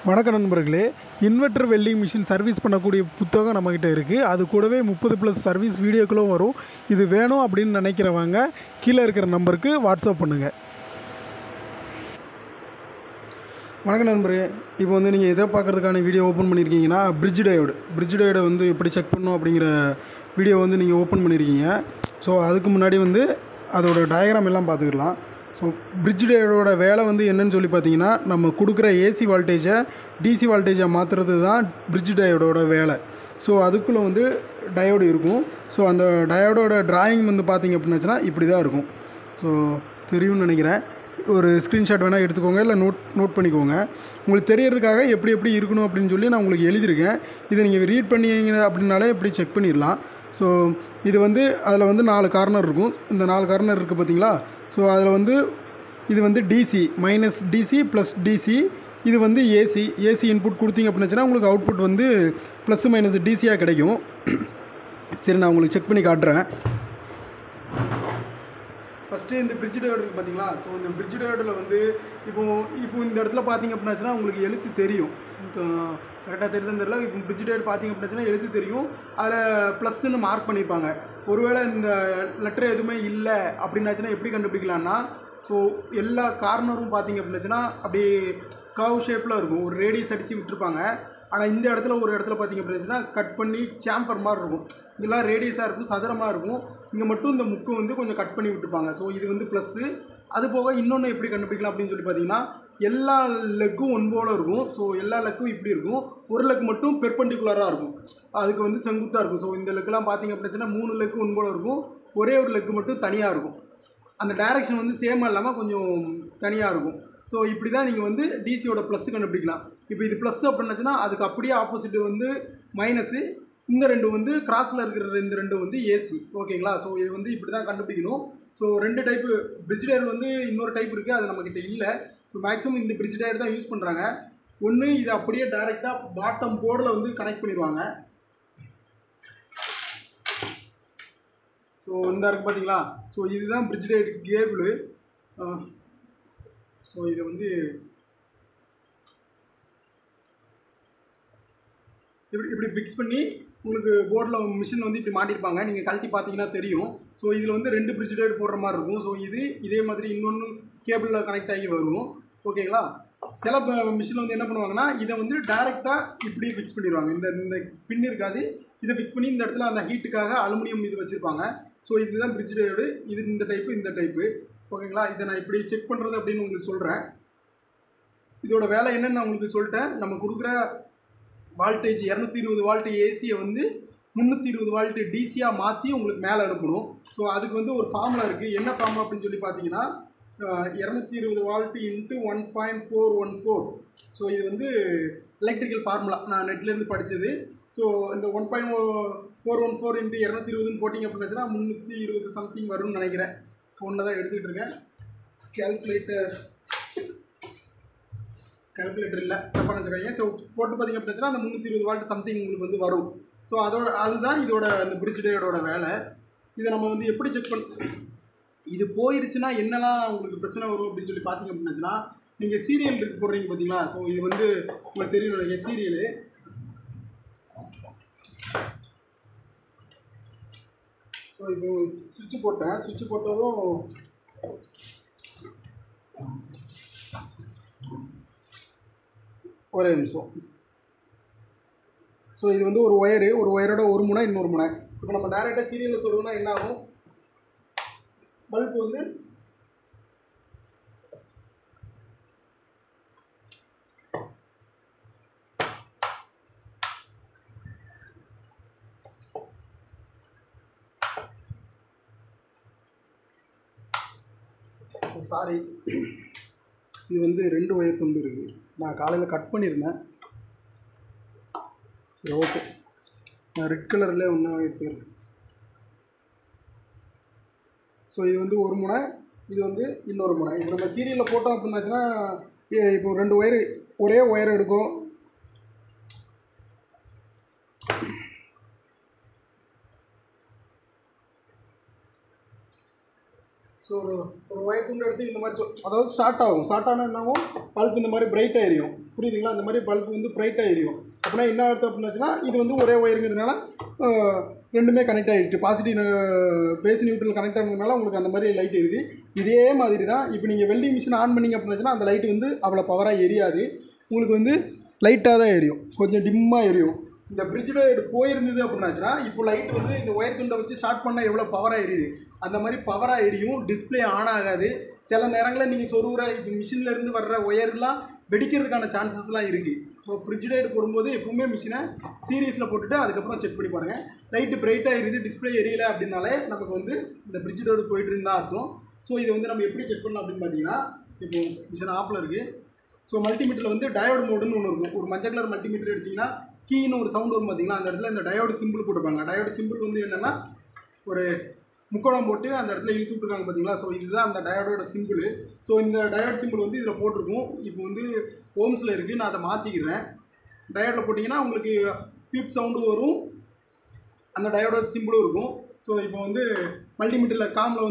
வணக்கம் நண்பர்களே. Inverter welding machine service பண்ணக்கூடிய புத்தகம் நம்மக்கிட்ட இருக்குது. அது கூடவே 30+ சர்வீஸ் வீடியோக்களும் வரும். இது வேணும் அப்படின்னு நினைக்கிறவங்க கீழே இருக்கிற நம்பருக்கு வாட்ஸ்அப் பண்ணுங்கள். வணக்கம் நண்பர்களே. இப்போ நீங்கள் எதை பார்க்குறதுக்கான வீடியோ ஓப்பன் பண்ணியிருக்கீங்கன்னா பிரிட்ஜ் டயோடை எப்படி செக் பண்ணணும் அப்படிங்கிற வீடியோ நீங்கள் ஓப்பன் பண்ணியிருக்கீங்க. ஸோ அதுக்கு முன்னாடி அதோட டயக்ராம் எல்லாம் பார்த்துக்கலாம். ஸோ பிரிட்ஜ் டயோடோட வேலை என்னன்னு சொல்லி பார்த்தீங்கன்னா, நம்ம கொடுக்குற ஏசி வால்டேஜை டிசி வால்டேஜை மாற்றுறது தான் பிரிட்ஜ் டயோடோட வேலை. ஸோ அதுக்குள்ளே டயோடு இருக்கும். ஸோ அந்த டயோடோட டிராயிங் பார்த்தீங்க அப்படின்னாச்சுன்னா இப்படி தான் இருக்கும். ஸோ தெரியும்னு நினைக்கிறேன். ஒரு ஸ்க்ரீன்ஷாட் வேணால் எடுத்துக்கோங்க, இல்லை நோட் பண்ணிக்கோங்க. உங்களுக்கு தெரியறதுக்காக எப்படி இருக்கணும் அப்படின்னு சொல்லி நான் உங்களுக்கு எழுதியிருக்கேன். இதை நீங்கள் ரீட் பண்ணிங்க அப்படின்னாலே இப்படி செக் பண்ணிடலாம். ஸோ இது அதில் 4 கார்னர் இருக்கும். இந்த 4 கார்னர் இருக்குது பார்த்தீங்களா? ஸோ அதில் இது DC minus DC plus DC, இது ஏசி இன்புட் கொடுத்தீங்க அப்படின்னாச்சுன்னா உங்களுக்கு அவுட்புட் ப்ளஸ் மைனஸ் டிசியாக கிடைக்கும். சரி, நான் உங்களுக்கு செக் பண்ணி காட்டுறேன். ஃபஸ்ட்டு இந்த பிரிட்ஜ் டயோடு இருக்குது பார்த்தீங்களா? ஸோ இந்த பிரிட்ஜ் டயோடில் இப்போ இந்த இடத்துல பார்த்தீங்க அப்படின்னாச்சுன்னா உங்களுக்கு எழுத்து தெரியும். கரெக்டாக தெரியுதுன்னு தெரியல. இப்போ பிரிட்ஜ் டயோடு பார்த்தீங்க அப்படின்னாச்சுன்னா எழுத்து தெரியும். அதில் ப்ளஸ்ன்னு மார்க் பண்ணியிருப்பாங்க. ஒருவேளை இந்த லெட்டர் எதுவுமே இல்லை அப்படின்னாச்சுன்னா எப்படி கண்டுபிடிக்கலான்னா, ஸோ எல்லா கார்னரும் பார்த்தீங்க அப்படின்னாச்சுன்னா அப்படியே கர்வ் ஷேப்பில் இருக்கும். ஒரு ரேடியஸ் அடித்து விட்டுருப்பாங்க. ஆனால் இந்த இடத்துல ஒரு இடத்துல பார்த்திங்க அப்படின்னா கட் பண்ணி சாம்பர் மாதிரி இருக்கும். இதெல்லாம் ரேடியஸாக இருக்கும், சதுரமாக இருக்கும். இங்கே மட்டும் இந்த முக்கு கொஞ்சம் கட் பண்ணி விட்டுருப்பாங்க. ஸோ இது ப்ளஸ்ஸு. அது போக இன்னொன்று எப்படி கண்டுபிடிக்கலாம் அப்படின்னு சொல்லி பார்த்தீங்கன்னா, எல்லா லெக்கும் ஒன்போல இருக்கும். ஸோ எல்லா லெக்கும் இப்படி இருக்கும். ஒரு லெக் மட்டும் பெர்பெண்டிகுலராக இருக்கும், அதுக்கு செங்குத்தாக இருக்கும். ஸோ இந்த லெக்கெலாம் பார்த்திங்க அப்படின்னா 3 லெக்கு ஒன்போல இருக்கும். ஒரே ஒரு லெக்கு மட்டும் தனியாக இருக்கும். அந்த டைரெக்ஷன் சேமாக இல்லாமல் கொஞ்சம் தனியாக இருக்கும். ஸோ இப்படி தான் நீங்கள் டிசியோட ப்ளஸ் கண்டுபிடிக்கலாம். இப்போ இது ப்ளஸ் அப்படின்னாச்சுன்னா அதுக்கு அப்படியே ஆப்போசிட்டு மைனஸு. இந்த ரெண்டு கிராஸில் இருக்கிற இந்த ரெண்டு ஏசி. ஓகேங்களா? ஸோ இது இப்படி தான் கண்டுபிடிக்கணும். ஸோ 2 டைப்பு பிரிட்ஜ் டயர் இன்னொரு டைப் இருக்குது, அது நம்மக்கிட்ட இல்லை. ஸோ மேக்ஸிமம் இந்த பிரிட்ஜ் டயர் தான் யூஸ் பண்ணுறாங்க. ஒன்று இது அப்படியே டைரெக்டாக பாட்டம் போர்டில் கனெக்ட் பண்ணிடுவாங்க. ஸோ இந்த இருக்குது பார்த்தீங்களா? ஸோ இதுதான் பிரிட்ஜ் டயர் கேபிள். ஸோ இதை இப்படி ஃபிக்ஸ் பண்ணி உங்களுக்கு போர்டில் மிஷின் இப்படி மாட்டியிருப்பாங்க. நீங்கள் கழட்டி பார்த்தீங்கன்னா தெரியும். ஸோ இதில் 2 பிரிட்ஜ் டயர் போடுற மாதிரி இருக்கும். ஸோ இதே மாதிரி இன்னொன்று கேபிளில் கனெக்ட் ஆகி வரும். ஓகேங்களா? சில மிஷினில் என்ன பண்ணுவாங்கன்னா, இதை டேரெக்டாக இப்படி ஃபிக்ஸ் பண்ணிடுவாங்க. இந்த பின் இருக்காது, இதை ஃபிக்ஸ் பண்ணி இந்த இடத்துல அந்த ஹீட்டுக்காக அலுமினியம் இது வச்சுருப்பாங்க. ஸோ இதுதான் பிரிட்ஜ் டயர். இது இந்த டைப்பு. ஓகேங்களா? இதை நான் இப்படி செக் பண்ணுறது அப்படின்னு உங்களுக்கு சொல்கிறேன். இதோட வேலை என்னன்னு நான் உங்களுக்கு சொல்லிட்டேன். நம்ம கொடுக்குற வால்டேஜ் 220 வால்ட் ஏசியை 320 வால்ட் டிசியாக மாற்றி உங்களுக்கு மேலே அனுப்பணும். ஸோ அதுக்கு ஒரு ஃபார்முலா இருக்குது. என்ன ஃபார்முலா அப்படின்னு சொல்லி பார்த்தீங்கன்னா, 220 வால்ட் இன்ட்டு 1.414. ஸோ இது எலக்ட்ரிக்கல் ஃபார்முலா, நான் நெட்லேருந்து படித்தது. ஸோ இந்த 1.414 இன்ட்டு 220 போட்டிங்க அப்படின்னாச்சுன்னா 320 சம்திங் வரும்னு நினைக்கிறேன். ஃபோனில் தான் எடுத்துக்கிட்டு இருக்கேன். கால்குலேட்டர் இல்லை, தப்பாக நினச்சிக்காங்க. ஸோ போட்டு பார்த்திங்க அப்படின்னா அந்த 320 வால்ட் சம்திங் உங்களுக்கு வரும். ஸோ அதுதான் இதோட இந்த பிரிட்ஜ் டயோடோட வேலை. இதை நம்ம எப்படி செக் இது போயிருச்சுன்னா என்னெல்லாம் உங்களுக்கு பிரச்சனை வரும் அப்படின்னு சொல்லி பார்த்தீங்க அப்படின்னாச்சுன்னா, நீங்கள் சீரியல் இருக்கு போடுறீங்க பார்த்தீங்களா? ஸோ இது உங்களுக்கு தெரியும் நினைக்கிறேன், சீரியலு. ஸோ இப்போ சுவிட்ச் போட்டதும் ஒரே நிமிஷம். ஸோ இது ஒரு ஒயரோட ஒரு முனை, இன்னொரு முனை. இப்போ நம்ம டேரெக்டாக சீரியலில் சொல்லுவோம்னா என்ன ஆகும், பல்ப் சாரி, இது 2 ஒயர் துண்டு இருக்குது. நான் காலையில் கட் பண்ணியிருந்தேன். சரி, ஓகே, நான் ரெட் கலரில் ஒன்றா எடுத்துக்கிறேன். ஸோ இது ஒரு முனை, இது இன்னொரு முனை. இப்போ நம்ம சீரியலில் போட்டோம் அப்படின்னாச்சுன்னா இப்போ 2 ஒயரு ஒரே ஒயர் எடுக்கும். ஸோ ஒரு ஒயர் துண்டு எடுத்து இந்த மாதிரி அதாவது ஷார்ட் ஆகும். ஷார்ட் ஆனால் என்னாகும், பல்ப் இந்த மாதிரி பிரைட்டாக எரியும். புரியுதுங்களா? இந்த மாதிரி பல்ப் வந்து பிரைட்டாக எரியும். அப்படின்னா என்ன அர்த்தம் அப்படின்னாச்சுன்னா, இது வந்து ஒரே ஒயருங்கிறதுனால ரெண்டுமே கனெக்ட் ஆகிடுச்சு. பாசிட்டிவ் பேஸ் நியூட்ரல் கனெக்ட் ஆனதுனால உங்களுக்கு அந்த மாதிரி லைட் எரியுது. இதே மாதிரி தான் இப்போ நீங்கள் வெல்டிங் மிஷின் ஆன் பண்ணிங்க அப்படின்னாச்சுன்னா அந்த லைட் வந்து அவ்வளோ பவராக எரியாது. உங்களுக்கு வந்து லைட்டாக தான் எரியும், கொஞ்சம் டிம்மாக எரியும். இந்த பிரிட்ஜ் டயோடு போயிருந்தது அப்படின்னாச்சுன்னா இப்போ லைட் வந்து இந்த ஒயர் துண்டை வச்சு ஷார்ட் பண்ணால் எவ்வளோ பவராக எரியுது அந்த மாதிரி பவராக எரியும். டிஸ்பிளே ஆன் ஆகாது. சில நேரங்களில் நீங்கள் சொருகிற இப்போ மிஷின்லேருந்து வர்ற ஒயர்லாம் வெடிக்கிறதுக்கான சான்சஸ்லாம் இருக்குது. ஸோ பிரிட்ஜ் டயோடு போடும்போது எப்பவுமே மிஷினை சீரியஸில் போட்டுட்டு அதுக்கப்புறம் செக் பண்ணி பாருங்கள். லைட்டு பிரைட்டாக எரியுது, டிஸ்பிளே எரியலை அப்படின்னாலே நமக்கு வந்து இந்த பிரிட்ஜ் டயோடு போயிட்டு இருந்தால் அர்த்தம். ஸோ இதை வந்து நம்ம எப்படி செக் பண்ணலாம் அப்படின்னு பார்த்தீங்கன்னா, இப்போ மிஷின் ஆஃபில் இருக்குது. ஸோ மல்டிமீட்டரில் வந்து டயோடு மோடுன்னு ஒன்று இருக்கும். ஒரு மஞ்சள் கலர் மல்டிமீட்டர் அடிச்சிங்கன்னா கீன்னு ஒரு சவுண்ட் வரும் பார்த்தீங்களா, அந்த இடத்துல இந்த டயோடு சிம்பிள் போட்டுருப்பாங்க. டயோடு சிம்பிள் வந்து என்னென்னா ஒரு முக்கோணம் போட்டு அந்த இடத்துல இழுத்து விட்டுருக்காங்க பார்த்தீங்களா. ஸோ இதுதான் அந்த டயோடோட சிம்பிள். ஸோ இந்த டயோடு சிம்பிள் வந்து இதில் போட்டிருக்கும். இப்போ வந்து ஓம்ஸில் இருக்குது, நான் அதை மாற்றிக்கிறேன். டயோடில் போட்டிங்கன்னா உங்களுக்கு பீப் சவுண்டும் வரும், அந்த டயோடோட சிம்பிளும் இருக்கும். ஸோ இப்போ வந்து மல்டிமீட்டரில் காமில்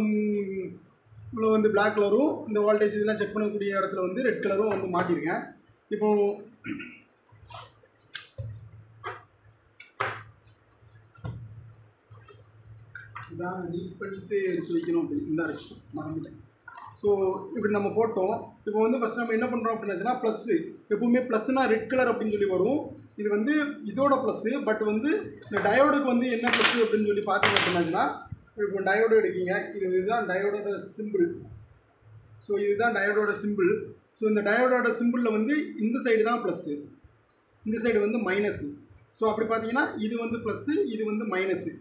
வந்து பிளாக் கலரும் இந்த வோல்டேஜ் இதெல்லாம் செக் பண்ணக்கூடிய இடத்துல வந்து ரெட் கலரும் வந்து மாட்டியிருக்கேன். இப்போ இதான் நீட் பண்ணிவிட்டு எடுத்து வைக்கணும் அப்படின்னு இந்த இருக்கு மறந்துட்டேன். ஸோ இப்படி நம்ம போட்டோம். இப்போ வந்து ஃபஸ்ட் நம்ம என்ன பண்ணுறோம் அப்படின்னாச்சுன்னா ப்ளஸ்ஸு, எப்பவுமே ப்ளஸ்னா ரெட் கலர் அப்படின்னு சொல்லி வரும். இது வந்து இதோட ப்ளஸ்ஸு. பட் வந்து இந்த டயோடுக்கு வந்து என்ன ப்ளஸ்ஸு அப்படின்னு சொல்லி பார்த்தீங்க அப்படின்னாச்சுன்னா, இப்போ டயோடு எடுக்கீங்க, இதுதான் டயோடோட சிம்பிள். ஸோ இதுதான் டயோடோட சிம்பிள். ஸோ இந்த டயோடோட சிம்பிளில் வந்து இந்த சைடு தான் ப்ளஸ்ஸு, இந்த சைடு வந்து மைனஸு. ஸோ அப்படி பார்த்தீங்கன்னா இது வந்து ப்ளஸ்ஸு, இது வந்து மைனஸு.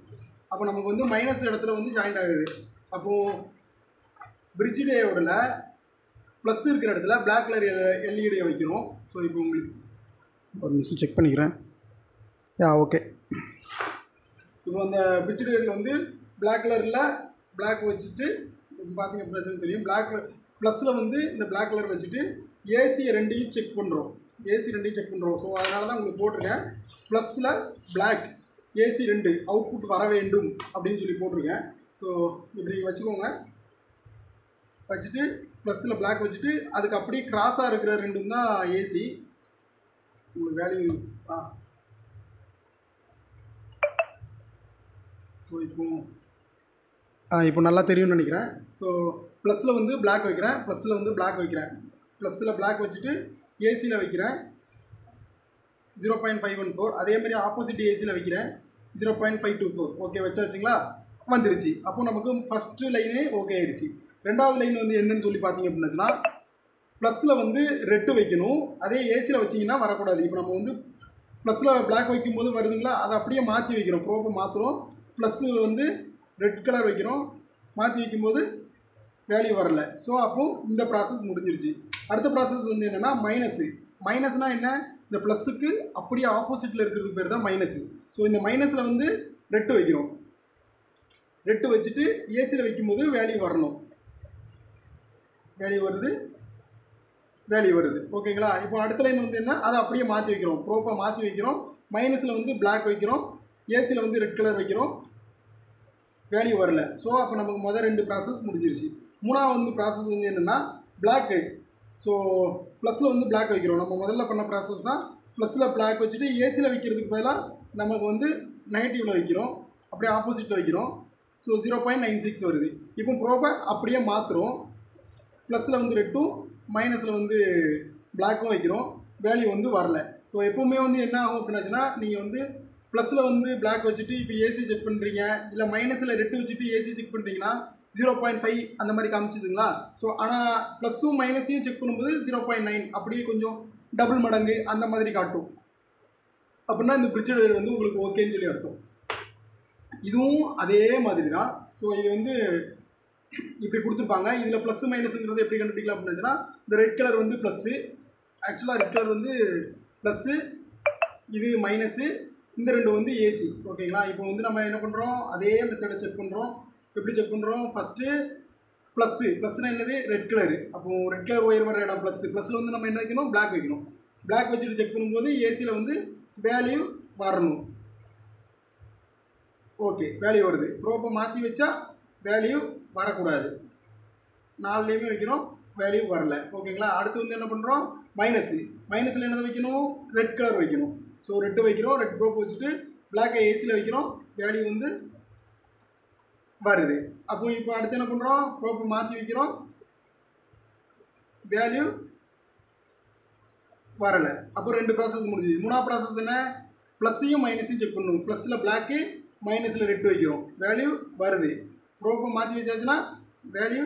அப்போ நமக்கு வந்து மைனஸ் இடத்துல வந்து ஜாயிண்ட் ஆகுது. அப்போது பிரிட்ஜ் டயோடில் ப்ளஸ் இருக்கிற இடத்துல பிளாக் கலர் எல்இடியை வைக்கிறோம். ஸோ இப்போ உங்களுக்கு ஒரு நிமிஷம் செக் பண்ணிக்கிறேன். ஓகே. இப்போ அந்த பிரிட்ஜ் டயோடில் வந்து பிளாக் கலரில் பிளாக் வச்சுட்டு பார்த்தீங்க பிரச்சனை தெரியும். பிளாக் ப்ளஸில் வந்து இந்த பிளாக் கலர் வச்சுட்டு ஏசியை ரெண்டையும் செக் பண்ணுறோம். ஸோ அதனால தான் உங்களுக்கு போட்டிருக்கேன் ப்ளஸில் பிளாக் ஏசி 2 அவுட்புட் வர வேண்டும் அப்படின்னு சொல்லி போட்டிருக்கேன். ஸோ இப்படி வச்சுக்கோங்க. வச்சுட்டு ப்ளஸில் பிளாக் வச்சுட்டு அதுக்கு அப்படியே கிராஸாக இருக்கிற ரெண்டும் தான் ஏசி. உங்களுக்கு வேல்யூ ஸோ இப்போ நல்லா தெரியும்னு நினைக்கிறேன். ஸோ ப்ளஸில் வந்து பிளாக் வைக்கிறேன், ப்ளஸில் பிளாக் வச்சுட்டு ஏசியில் வைக்கிறேன் 0.514. அதேமாதிரி ஆப்போசிட் ஏசியில் வைக்கிறேன் 0.524. ஓகே வச்சாச்சுங்களா, வந்துருச்சு. அப்போ நமக்கு ஃபஸ்ட்டு லைனே ஓகே ஆயிடுச்சு. ரெண்டாவது லைன் வந்து என்னன்னு சொல்லி பார்த்தீங்க அப்படின்னாச்சுன்னா, ப்ளஸில் வந்து ரெட்டு வைக்கணும், அதே ஏசியில் வச்சிங்கன்னா வரக்கூடாது. இப்போ நம்ம வந்து ப்ளஸில் பிளாக் வைக்கும்போது வருதுங்களா, அதை அப்படியே மாற்றி வைக்கிறோம், ப்ரோப்பை மாற்றுறோம். ப்ளஸ்ஸு வந்து ரெட் கலர் வைக்கிறோம், மாற்றி வைக்கும்போது வேல்யூ வரல. ஸோ அப்போது இந்த ப்ராசஸ் முடிஞ்சிருச்சு. அடுத்த ப்ராசஸ் வந்து என்னென்னா மைனஸ்னால் என்ன, இந்த ப்ளஸுக்கு அப்படியே ஆப்போசிட்டில் இருக்கிறதுக்கு பேர் தான் மைனஸு. ஸோ இந்த மைனஸில் வந்து ரெட்டு வைக்கிறோம், ரெட்டு வச்சுட்டு ஏசியில் வைக்கும்போது வேல்யூ வரணும், வேல்யூ வருது. ஓகேங்களா. இப்போ அடுத்த லைன் வந்து என்ன, அதை அப்படியே மாற்றி வைக்கிறோம், ப்ரோப்பை மாற்றி வைக்கிறோம். மைனஸில் வந்து பிளாக் வைக்கிறோம், ஏசியில் வந்து ரெட் கலர் வைக்கிறோம், வேல்யூ வரல. ஸோ அப்போ நமக்கு முதல் 2 ப்ராசஸ் முடிஞ்சிருச்சு. மூணாவது வந்து ப்ராசஸ் வந்து என்னென்னா பிளாக்கு. ஸோ ப்ளஸில் வந்து பிளாக் வைக்கிறோம். நம்ம முதல்ல பண்ண ப்ராசஸ் தான் ப்ளஸில் பிளாக் வச்சுட்டு ஏசியில் வைக்கிறதுக்கு பதிலாக நமக்கு வந்து நெகட்டிவில் வைக்கிறோம், அப்படியே ஆப்போசிட்டில் வைக்கிறோம். ஸோ 0.96 வருது. இப்போ ப்ரோப்பை அப்படியே மாற்றுறோம், ப்ளஸில் வந்து ரெட்டும் மைனஸில் வந்து பிளாக்கும் வைக்கிறோம், வேல்யூ வந்து வரல. ஸோ எப்போவுமே வந்து என்ன ஆகும் அப்படின்னாச்சுன்னா, நீங்கள் வந்து ப்ளஸில் வந்து பிளாக் வச்சுட்டு இப்போ ஏசி செக் பண்ணுறீங்க, இல்லை மைனஸில் ரெட்டு வச்சுட்டு ஏசி செக் பண்ணுறீங்கன்னா 0.5 அந்த மாதிரி காமிச்சிதுங்களா. ஸோ ஆனால் ப்ளஸ்ஸும் மைனஸையும் செக் பண்ணும்போது 0.9 அப்படியே கொஞ்சம் டபுள் மடங்கு அந்த மாதிரி காட்டும். அப்படின்னா இந்த பிரிட்ஜ் டயோடு வந்து உங்களுக்கு ஓகேன்னு சொல்லி அர்த்தம். இதுவும் அதே மாதிரி தான். ஸோ இது வந்து இப்படி கொடுத்துருப்பாங்க. இதில் ப்ளஸ் மைனஸுங்கிறது எப்படி கண்டுபிடிக்கலாம் அப்படின்னாச்சுன்னா, இந்த ரெட் கலர் வந்து ப்ளஸ்ஸு, ஆக்சுவலாக ரெட் கலர் வந்து ப்ளஸ்ஸு, இது மைனஸு, இந்த 2 வந்து ஏசி. ஓகேங்களா. இப்போ வந்து நம்ம என்ன பண்ணுறோம், அதே மெத்தடை செக் பண்ணுறோம். எப்படி செக் பண்ணுறோம், ஃபஸ்ட்டு ப்ளஸ்னால் என்னது, ரெட் கலரு. அப்போது ரெட் கலர் ஒயர் வர இடம் ப்ளஸில் வந்து நம்ம என்ன வைக்கணும், பிளாக் வைக்கணும். பிளாக் வச்சுட்டு செக் பண்ணும்போது ஏசியில் வந்து வேல்யூ வரணும். ஓகே வேல்யூ வருது. ப்ரோப்பை மாற்றி வச்சா வேல்யூ வரக்கூடாது. 4லேயுமே வைக்கிறோம், வேல்யூ வரல. ஓகேங்களா? அடுத்து வந்து என்ன பண்ணுறோம், மைனஸில் என்னதை வைக்கணும், ரெட் கலர் வைக்கணும். ஸோ ரெட்டு வைக்கிறோம், ரெட் ப்ரோப் வச்சுட்டு பிளாக்கை ஏசியில் வைக்கிறோம், வேல்யூ வந்து வருது. அப்போ இப்போ அடுத்து என்ன பண்ணுறோம், ப்ரோப்பை மாற்றி வைக்கிறோம், வேல்யூ வரலை. அப்போ 2 ப்ராசஸ் முடிஞ்சுது. 3ஆவது ப்ராசஸ் என்ன, ப்ளஸ்ஸையும் மைனஸையும் செக் பண்ணணும். ப்ளஸில் பிளாக்கு, மைனஸில் ரெட்டு வைக்கிறோம், வேல்யூ வருது. ப்ரோப்பை மாற்றி வச்சாச்சுன்னா வேல்யூ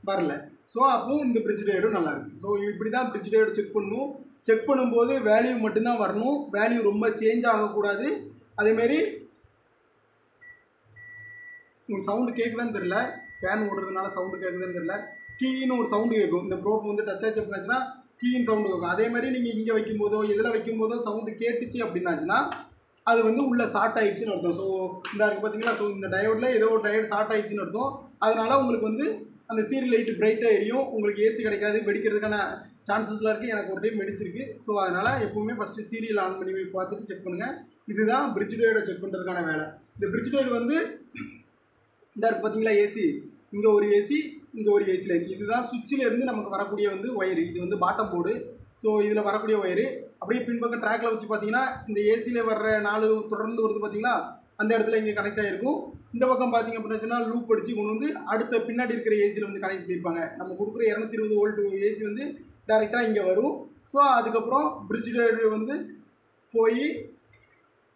வரல. ஸோ அப்போ இந்த பிரிட்ஜ் டயோடும் நல்லாயிருக்கு. ஸோ இப்படி தான் பிரிட்ஜ் டயோடு செக் பண்ணணும். செக் பண்ணும்போது வேல்யூ மட்டும்தான் வரணும், வேல்யூ ரொம்ப சேஞ்ச் ஆகக்கூடாது. அதேமாரி உங்களுக்கு சவுண்டு கேட்குதான்னு தெரில, ஃபேன் ஓடுறதுனால சவுண்டு கேட்குதுன்னு தெரில, கீன்னு ஒரு சவுண்டு கேட்கும். இந்த ப்ரோப் வந்து டச் ஆச்சு அப்படின்னாச்சுன்னா கீன்னு சவுண்டு கேட்கும். அதே மாதிரி நீங்கள் இங்கே வைக்கும்போதோ எதில் வைக்கும்போதோ சவுண்டு கேட்டுச்சு அப்படின்னாச்சுன்னா அது வந்து உள்ளே ஷார்ட் ஆகிடுச்சின்னு அர்த்தம். ஸோ இந்த இருக்குது பார்த்தீங்களா, ஸோ இந்த டயோடில் ஏதோ ஒரு டயோடு ஷார்ட் ஆகிடுச்சின்னு அர்த்தம். அதனால் உங்களுக்கு வந்து அந்த சீரியல் லைட்டு பிரைட்டாக எரியும், உங்களுக்கு ஏசி கிடைக்காது, வெடிக்கிறதுக்கான சான்சஸ்லாம் இருக்குது. எனக்கு ஒரு டைம் வெடிச்சிருக்கு. ஸோ அதனால் எப்போவுமே ஃபஸ்ட்டு சீரியல் ஆன் பண்ணி பார்த்துட்டு செக் பண்ணுங்கள். இதுதான் பிரிட்ஜ் டயோடை செக் பண்ணுறதுக்கான வேலை. இந்த பிரிட்ஜ் டயோடு வந்து இந்த இருக்குது பார்த்தீங்களா ஏசி, இங்கே ஒரு ஏசி, இங்கே ஒரு ஏசி லைன். இதுதான் சுவிட்சிலேருந்து நமக்கு வரக்கூடிய வந்து ஒயரு. இது வந்து பாட்டம் போர்டு. ஸோ இதில் வரக்கூடிய ஒயரு அப்படியே பின்பக்கம் ட்ராக்கில் வச்சு பார்த்தீங்கன்னா இந்த ஏசியில் வர்ற 4 தொடர்ந்து வருது பார்த்தீங்களா, அந்த இடத்துல இங்கே கனெக்ட் ஆகிருக்கும். இந்த பக்கம் பார்த்தீங்க அப்படின்னா லூப் அடித்து கொண்டு வந்து அடுத்த பின்னாடி இருக்கிற ஏசியில் வந்து கனெக்ட் பண்ணியிருப்பாங்க. நம்ம கொடுக்குற 220 வோல்ட் ஏசி வந்து டேரெக்டாக இங்கே வரும். ஸோ அதுக்கப்புறம் பிரிட்ஜ் டயோடு வந்து போய்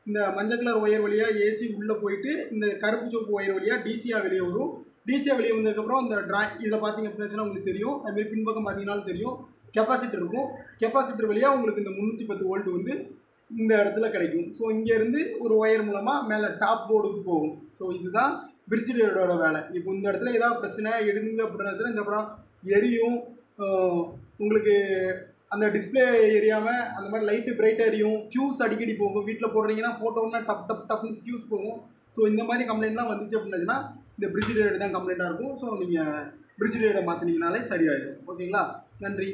இந்த மஞ்சள் கலர் ஒயர் வழியாக ஏசி உள்ளே போயிட்டு இந்த கருப்பு சோப்பு ஒயர் வழியாக டிசியாக வெளியே வரும். டிசியாக வெளியே வந்ததுக்கப்புறம் இந்த இதில் பார்த்தீங்க அப்படின்னா உங்களுக்கு தெரியும். அதுமாரி பின்பக்கம் பார்த்தீங்கன்னாலும் தெரியும், கெப்பாசிட்டர் இருக்கும். கெப்பாசிட்டர் வழியாக உங்களுக்கு இந்த 310 வோல்ட் வந்து இந்த இடத்துல கிடைக்கும். ஸோ இங்கேருந்து ஒரு ஒயர் மூலமாக மேலே டாப் போர்டுக்கு போகும். ஸோ இதுதான் பிரிட்ஜ் டயோடோட வேலை. இப்போ இந்த இடத்துல ஏதாவது பிரச்சனை எடுந்தது அப்படின்னாச்சுன்னா இந்த அப்புறம் எரியும், உங்களுக்கு அந்த டிஸ்பிளே எரியாமல் அந்த மாதிரி லைட்டு பிரைட்டாக எரியும், ஃபியூஸ் அடிக்கடி போகும். வீட்டில் போடுறீங்கன்னா போட்டோன்னா டப் டப் டப்னு ஃபியூஸ் போகும். ஸோ இந்த மாதிரி கம்ப்ளைண்ட்லாம் வந்துச்சு அப்படின்னாச்சுன்னா இந்த பிரிட்ஜ் டயோடு தான் கம்ப்ளைண்ட்டாக இருக்கும். ஸோ நீங்கள் பிரிட்ஜ் டயோடை மாற்றினீங்கனாலே சரியாயிடும். ஓகேங்களா? நன்றி.